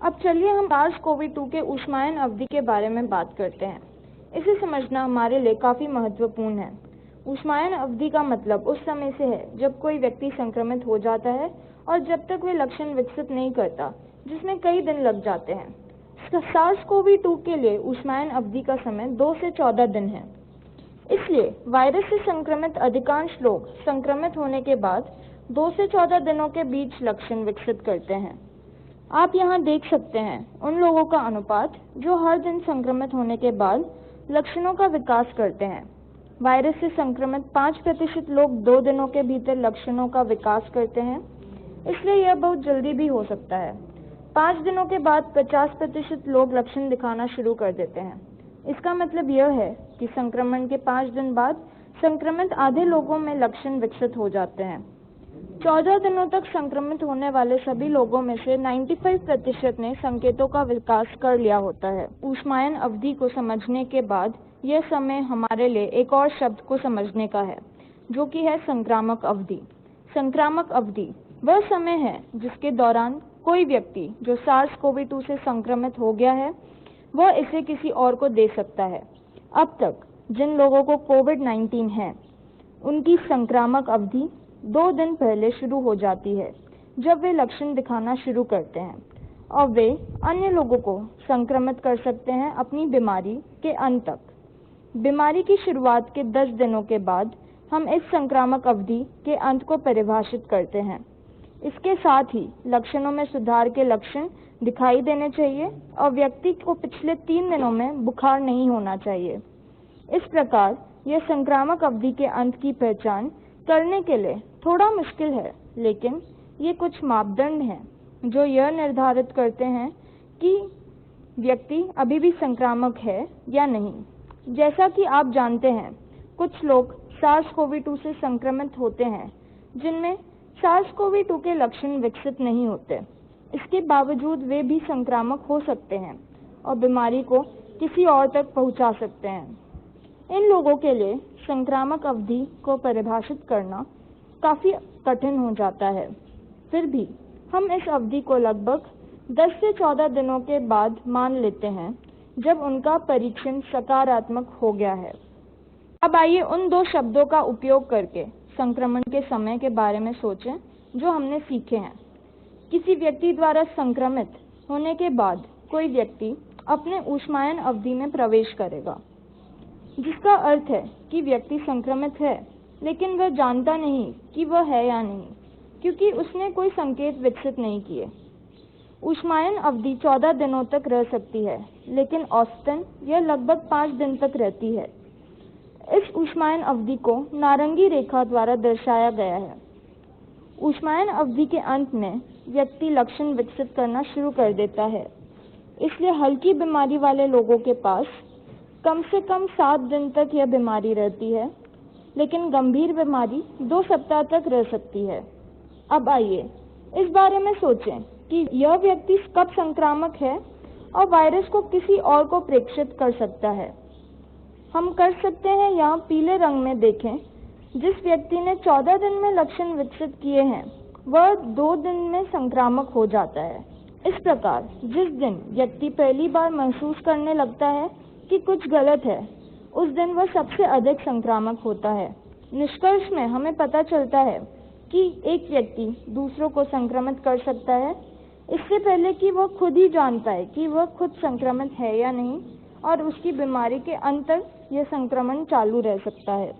अब चलिए हम SARS-CoV-2 के ऊष्मायन अवधि के बारे में बात करते हैं। इसे समझना हमारे लिए काफी महत्वपूर्ण है। ऊष्मायन अवधि का मतलब उस समय से है जब कोई व्यक्ति संक्रमित हो जाता है और जब तक वे लक्षण विकसित नहीं करता, जिसमें कई दिन लग जाते हैं। SARS-CoV-2 के लिए ऊष्मायन अवधि का समय 2 से 14 दिन है। इसलिए वायरस से संक्रमित अधिकांश लोग संक्रमित होने के बाद 2 से 14 दिनों के बीच लक्षण विकसित करते हैं। आप यहाँ देख सकते हैं उन लोगों का अनुपात जो हर दिन संक्रमित होने के बाद लक्षणों का विकास करते हैं। वायरस से संक्रमित 5% लोग 2 दिनों के भीतर लक्षणों का विकास करते हैं, इसलिए यह बहुत जल्दी भी हो सकता है। 5 दिनों के बाद 50% लोग लक्षण दिखाना शुरू कर देते हैं। इसका मतलब यह है कि संक्रमण के 5 दिन बाद संक्रमित आधे लोगों में लक्षण विकसित हो जाते हैं। 14 दिनों तक संक्रमित होने वाले सभी लोगों में से 95% ने संकेतों का विकास कर लिया होता है। ऊष्मायन अवधि को समझने के बाद यह समय हमारे लिए एक और शब्द को समझने का है, जो कि है संक्रामक अवधि। संक्रामक अवधि वह समय है जिसके दौरान कोई व्यक्ति जो SARS-CoV-2 से संक्रमित हो गया है, वह इसे किसी और को दे सकता है। अब तक जिन लोगों को COVID-19 है, उनकी संक्रामक अवधि 2 दिन पहले शुरू हो जाती है, जब वे लक्षण दिखाना शुरू करते हैं, और वे अन्य लोगों को संक्रमित कर सकते हैं अपनी बीमारी के अंत तक। बीमारी की शुरुआत के 10 दिनों के बाद हम इस संक्रामक अवधि के अंत को परिभाषित करते हैं। इसके साथ ही लक्षणों में सुधार के लक्षण दिखाई देने चाहिए और व्यक्ति को पिछले 3 दिनों में बुखार नहीं होना चाहिए। इस प्रकार यह संक्रामक अवधि के अंत की पहचान करने के लिए थोड़ा मुश्किल है, लेकिन ये कुछ मापदंड हैं जो यह निर्धारित करते हैं कि व्यक्ति अभी भी संक्रामक है या नहीं। जैसा कि आप जानते हैं, कुछ लोग SARS-CoV-2 से संक्रमित होते हैं जिनमें SARS-CoV-2 के लक्षण विकसित नहीं होते। इसके बावजूद वे भी संक्रामक हो सकते हैं और बीमारी को किसी और तक पहुंचा सकते हैं। इन लोगों के लिए संक्रामक अवधि को परिभाषित करना काफी कठिन हो जाता है। फिर भी हम इस अवधि को लगभग 10 से 14 दिनों के बाद मान लेते हैं, जब उनका परीक्षण सकारात्मक हो गया है। अब आइए उन 2 शब्दों का उपयोग करके संक्रमण के समय के बारे में सोचें जो हमने सीखे हैं। किसी व्यक्ति द्वारा संक्रमित होने के बाद कोई व्यक्ति अपने ऊष्मायन अवधि में प्रवेश करेगा, जिसका अर्थ है कि व्यक्ति संक्रमित है, लेकिन वह जानता नहीं कि वह है या नहीं, क्योंकि उसने कोई संकेत विकसित नहीं किए। ऊष्मायन अवधि 14 दिनों तक रह सकती है, लेकिन औसतन यह लगभग 5 दिन तक रहती है। इस ऊष्मायन अवधि को नारंगी रेखा द्वारा दर्शाया गया है। ऊष्मायन अवधि के अंत में व्यक्ति लक्षण विकसित करना शुरू कर देता है, इसलिए हल्की बीमारी वाले लोगों के पास कम से कम 7 दिन तक यह बीमारी रहती है, लेकिन गंभीर बीमारी 2 सप्ताह तक रह सकती है। अब आइए इस बारे में सोचें कि यह व्यक्ति कब संक्रामक है और वायरस को किसी और को प्रेषित कर सकता है। हम कर सकते हैं यहाँ पीले रंग में देखें, जिस व्यक्ति ने 14 दिन में लक्षण विकसित किए हैं, वह 2 दिन में संक्रामक हो जाता है। इस प्रकार जिस दिन व्यक्ति पहली बार महसूस करने लगता है कि कुछ गलत है, उस दिन वह सबसे अधिक संक्रामक होता है। निष्कर्ष में हमें पता चलता है कि एक व्यक्ति दूसरों को संक्रमित कर सकता है इससे पहले कि वह खुद ही जान पाए कि वह खुद संक्रमित है या नहीं, और उसकी बीमारी के अंत तक यह संक्रमण चालू रह सकता है।